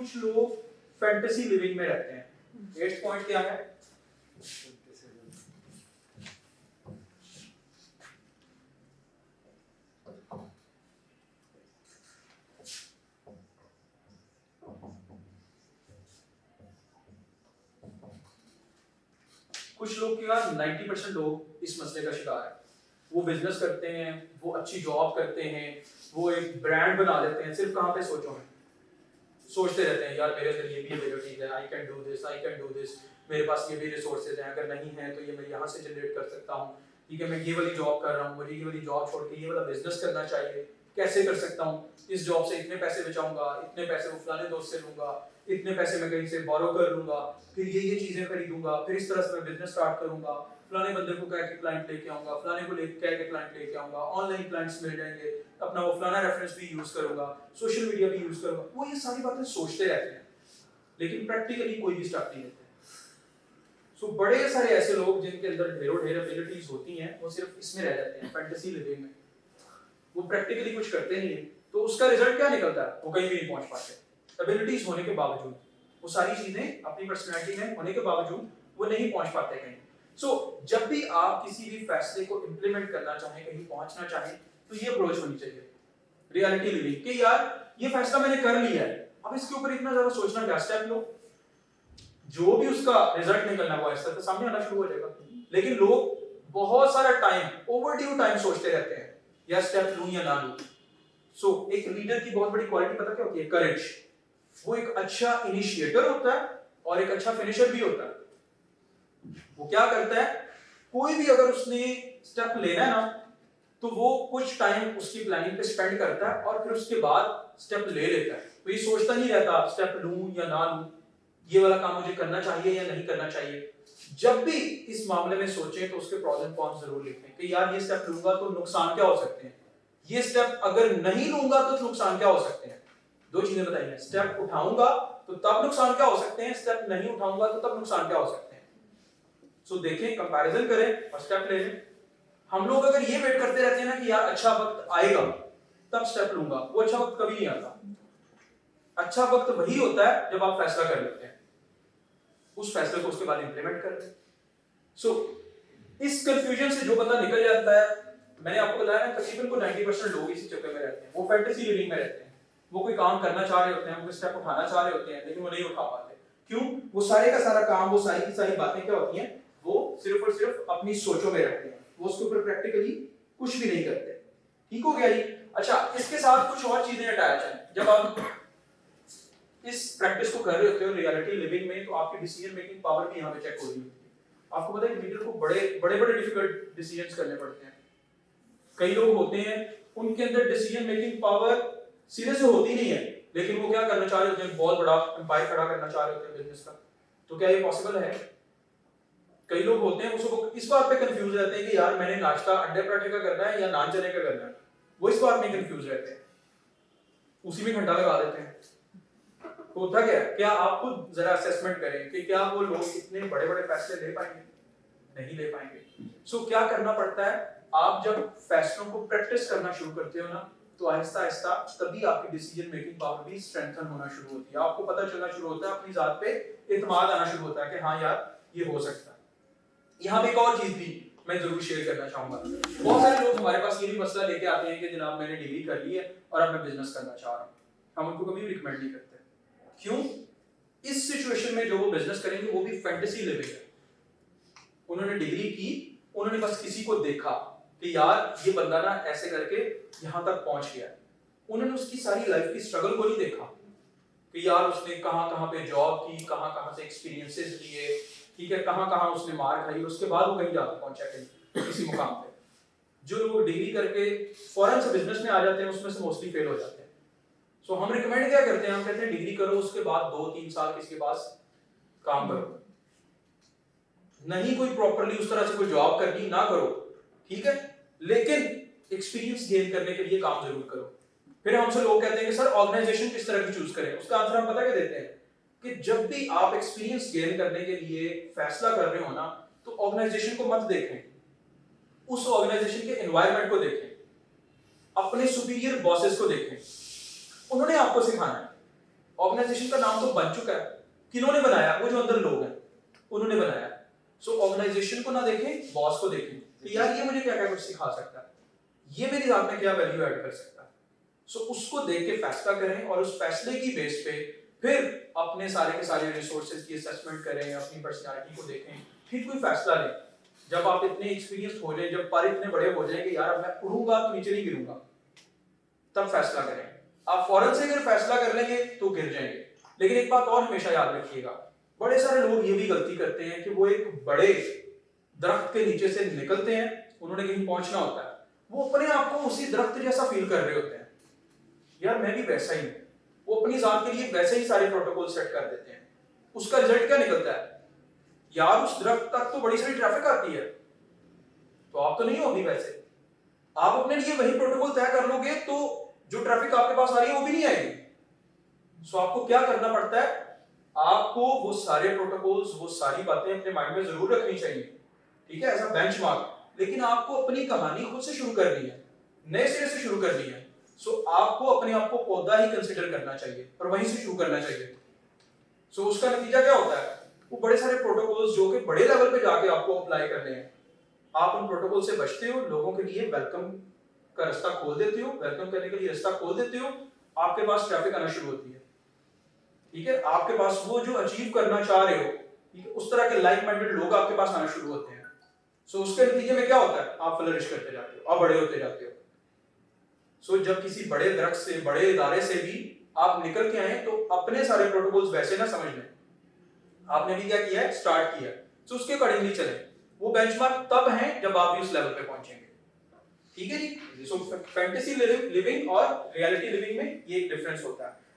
कुछ लोग fantasy living में रहते हैं। 8th पॉइंट क्या है? कुछ लोग क्या 90% लोग इस मसले का शिकार है। वो बिजनेस करते हैं, वो अच्छी जॉब करते हैं, वो एक ब्रांड बना लेते हैं, सिर्फ कहाँ पे सोचो में सोचते रहते हैं यार मेरे अंदर ये भी एबिलिटीज है, आई कैन डू दिस, मेरे पास ये भी रिसोर्सेज हैं, अगर नहीं है तो ये मैं यहाँ से जनरेट कर सकता हूँ, ठीक है, मैं ये वाली जॉब कर रहा हूँ, मुझे ये वाली जॉब छोड़ के ये वाला बिजनेस करना चाहिए, कैसे कर सकता हूँ, इस जॉब से इतने पैसे बचाऊंगा, इतने पैसे वो फलाने दोस्त से लूंगा, इतने पैसे मैं कहीं से बोरो कर लूंगा, फिर ये चीजें खरीदूंगा, फिर इस तरह से मैं बिजनेस स्टार्ट करूंगा, फलाने बंदे को कह के क्लाइंट लेके आऊंगा, फलाने को कह के क्लाइंट लेके आऊंगा, ऑनलाइन क्लाइंट्स मिल जाएंगे, अपना वो फलाना रेफरेंस भी यूज करूंगा, सोशल मीडिया भी यूज करूंगा। वो ये सारी बातें सोचते रहते हैं लेकिन प्रैक्टिकली कोई भी स्टेप नहीं लेते। सो बड़े सारे ऐसे लोग जिनके अंदर ढेर एबिलिटीज होती हैं वो सिर्फ इसमें रह जाते हैं, फैंटेसी लिविंग में, वो प्रैक्टिकली कुछ करते नहीं है। तो उसका रिजल्ट क्या निकलता है? वो कहीं भी नहीं पहुंच पाते। एबिलिटीज होने के बावजूद, वो सारी चीजें अपनी पर्सनैलिटी में होने के बावजूद वो नहीं पहुंच पाते कहीं। सो जब भी आप किसी भी फैसले को इंप्लीमेंट करना चाहें, कहीं पहुंचना चाहें, तो ये अप्रोच होनी चाहिए रियलिटी लिविंग कि यार ये फैसला मैंने कर लिया है, अब इसके ऊपर इतना ज्यादा सोचना क्या, स्टेप लो, जो भी उसका रिजल्ट निकलना वो ऐसा तो सामने आना शुरू हो जाएगा। लेकिन लोग बहुत सारा टाइम, ओवरड्यू टाइम सोचते रहते हैं या स्टेप लूं या ना लूं। सो एक लीडर की बहुत बड़ी क्वालिटी पता क्या होती है? करेज। वो एक अच्छा इनिशिएटर होता है और एक अच्छा फिनिशर भी होता है। वो क्या करता है, कोई भी अगर उसने स्टेप लेना है ना तो वो कुछ टाइम उसकी प्लानिंग पे स्पेंड करता है और फिर उसके बाद स्टेप ले लेता है। तो ये सोचता नहीं रहता स्टेप लूं या ना लूं, ये वाला काम मुझे करना चाहिए या नहीं करना चाहिए। जब भी इस मामले में सोचें तो उसके प्रॉस एंड कॉन्स जरूर लिखें कि यार ये स्टेप लूंगा तो नुकसान क्या हो सकते हैं, ये स्टेप अगर नहीं लूंगा तो नुकसान क्या हो सकते हैं। दो चीजें बताइए, स्टेप उठाऊंगा तो तब नुकसान क्या हो सकते हैं, स्टेप नहीं उठाऊंगा तो तब नुकसान क्या हो सकते हैं। सो देखें, कंपैरिजन करें और स्टेप ले लें। हम लोग अगर ये वेट करते रहते हैं ना कि यार अच्छा वक्त आएगा तब स्टेप लूंगा, वो अच्छा वक्त कभी नहीं आता। अच्छा वक्त वही होता है जब आप फैसला कर लेते हैं, उस फैसले को उसके बाद इंप्लीमेंट कर लें। सो इस कंफ्यूजन से जो बंदा निकल जाता है, मैंने आपको बताया ना तकरीबन को 90% लोग इसी चक्कर में रहते हैं, वो फैंटेसी लिविंग में रहते हैं। वो कोई काम करना चाह रहे होते हैं, वो स्टेप उठाना चाह रहे होते हैं लेकिन वो नहीं उठा पाते। क्यों? वो सारे का सारा काम, वो सारी की सारी बातें क्या होती हैं, वो सिर्फ और सिर्फ अपनी सोचों में रखते हैं, वो उसके ऊपर प्रैक्टिकली कुछ भी नहीं करते। ठीक हो गया ये? अच्छा, इसके साथ कुछ और चीजें अटैच हैं। जब आप इस प्रैक्टिस को कर रहे होते हो रियलिटी लिविंग में, तो आपकी डिसीजन मेकिंग पावर भी यहाँ पे चेक हो रही होती है। आपको पता है लीडर को बड़े डिफिकल्ट डिसीजंस करने पड़ते हैं। कई लोग होते हैं उनके अंदर डिसीजन मेकिंग पावर सीधे से होती नहीं है, लेकिन वो क्या करना चाह रहे होते हैं, बहुत बड़ा एम्पायर खड़ा करना चाह रहे होते हैं बिजनेस का। तो क्या ये पॉसिबल है? कई लोग होते हैं उसको इस बात पे कंफ्यूज रहते हैं कि यार मैंने नाश्ता अंडे पराठे का करना है या नान चने का करना है, वो इस बात में कंफ्यूज रहते हैं, उसी में घंटा लगा देते हैं। तो होता क्या है, क्या आप खुद जरा असेसमेंट करें कि क्या वो लोग इतने बड़े फैसले ले पाएंगे? नहीं ले पाएंगे। सो क्या करना पड़ता है, आप जब फैसलों को प्रैक्टिस करना शुरू करते हो ना, तो आहिस्ता आहिस्ता तभी आपकी डिसीजन मेकिंग पावर भी स्ट्रेंथन होना शुरू होती है। आपको पता चलना शुरू होता है, अपनी जात पे इत्मीनान आना शुरू होता है कि हाँ यार ये हो सकता है। यहाँ पे एक और चीज भी मैं जरूर शेयर करना चाहूंगा। बहुत सारे लोग हमारे पास ये भी मसला लेके आते हैं कि जनाब मैंने डिग्री कर ली है और अब मैं बिजनेस करना चाह रहा हूँ। हम उनको कभी रिकमेंड नहीं करते। क्यों? इस सिचुएशन में जो वो बिजनेस करेंगे वो भी फैंटेसी लिविंग है। उन्होंने डिग्री की, उन्होंने बस किसी को देखा कि यार ये बंदा ना ऐसे करके यहां तक पहुंच गया। उन्होंने उसकी सारी लाइफ की स्ट्रगल को नहीं देखा कि यार उसने कहां पे जॉब की, कहां से एक्सपीरियंसेस लिए, ठीक है, कहां उसने मार खाई, उसके बाद वो कहीं जाकर पहुंचा कहीं किसी मुकाम पे। जो लोग डिग्री करके फौरन से बिजनेस में आ जाते हैं उसमें से मोस्टली फेल हो जाते हैं। सो हम रिकमेंड क्या करते हैं, हम कहते हैं डिग्री करो, उसके बाद 2-3 साल किसी के पास काम करो, नहीं कोई प्रॉपर्ली उस तरह से कोई जॉब करनी ना करो, ठीक है, लेकिन एक्सपीरियंस गेन करने के लिए काम जरूर करो। फिर हमसे लोग कहते हैं कि सर ऑर्गेनाइजेशन किस तरह की चूज करें? उसका आंसर हम पता क्या देते हैं कि जब भी आप एक्सपीरियंस गेन करने के लिए फैसला कर रहे हो ना, तो ऑर्गेनाइजेशन को मत देखें, उस ऑर्गेनाइजेशन के एनवायरनमेंट को देखें, अपने सुपीरियर बॉसेस को देखें, उन्होंने आपको सिखाना है। ऑर्गेनाइजेशन का नाम तो बन चुका है, किन्होंने बनाया? वो जो अंदर लोग हैं उन्होंने बनाया। सो ऑर्गेनाइजेशन को ना देखें, बॉस को देखें कि यार ये मुझे क्या क्या कुछ सिखा सकता है, ये मेरी जात में क्या वैल्यू ऐड कर सकता है। सो उसको देख के फैसला करें और उस फैसले की बेस पे फिर अपने सारे के सारे रिसोर्सेज की असेसमेंट करें, अपनी पर्सनालिटी को देखें, फिर कोई फैसला लें। जब आप इतने एक्सपीरियंस हो जाए, जब पर इतने बड़े हो जाए कि यार अब मैं उड़ूंगा तो नीचे नहीं गिरूंगा, तब फैसला करें। आप फौरन से अगर फैसला कर लेंगे तो गिर जाएंगे। लेकिन एक बात और हमेशा याद रखिएगा, बड़े सारे लोग ये भी गलती करते हैं कि वो एक बड़े दरख्त के नीचे से निकलते हैं, उन्होंने कहीं पहुंचना होता है, वो अपने आप को उसी दरख्त जैसा फील कर रहे होते हैं, यार मैं भी वैसा ही हूं। वो अपनी जात के लिए वैसे ही सारे प्रोटोकॉल सेट कर देते हैं। उसका रिजल्ट क्या निकलता है? यार उस दरख्त तक तो बड़ी सारी ट्रैफिक आती है, तो आप तो नहीं हो अभी वैसे। आप अपने लिए वही प्रोटोकॉल तय कर लोगे तो जो ट्रैफिक आपके पास आ रही है वो भी नहीं आएगी। सो आपको क्या करना पड़ता है? आपको वो सारे प्रोटोकॉल्स, वो सारी बातें अपने माइंड में जरूर रखनी चाहिए, ठीक है, एज अ बेंचमार्क। लेकिन आपको अपनी कहानी खुद से शुरू करनी है, नए सिरे से शुरू करनी है। सो आपको अपने आप को पौधा ही कंसिडर करना चाहिए और वहीं से शुरू करना चाहिए। सो उसका नतीजा क्या होता है? वो बड़े सारे प्रोटोकॉल्स जो कि बड़े लेवल पे जाके आपको अप्लाई करने हैं, आप उन प्रोटोकॉल से बचते हो, लोगों के लिए वेलकम का रास्ता खोल देते हो, वेलकम करने के लिए रास्ता खोल देते हो, आपके पास ट्रैफिक आना शुरू होती है, ठीक है, आपके पास वो जो अचीव करना चाह रहे हो, ठीक है, उस तरह के लाइक माइंडेड लोग आपके पास आना शुरू होते हैं। सो उसके नतीजे में क्या होता है? आप फ्लरिश करते जाते हो, आप बड़े होते जाते हो। सो जब किसी बड़े दरख्त से, बड़े इदारे से भी आप निकल के आए तो अपने सारे प्रोटोकॉल्स वैसे ना समझ लें, आपने भी क्या किया है? स्टार्ट किया। सो उसके अकॉर्डिंगली चलें। वो बेंचमार्क तब है जब आप भी उस लेवल पे पहुंचेंगे, ठीक है जी। सो फैंटेसी लिविंग और रियलिटी लिविंग में ये एक डिफरेंस होता है।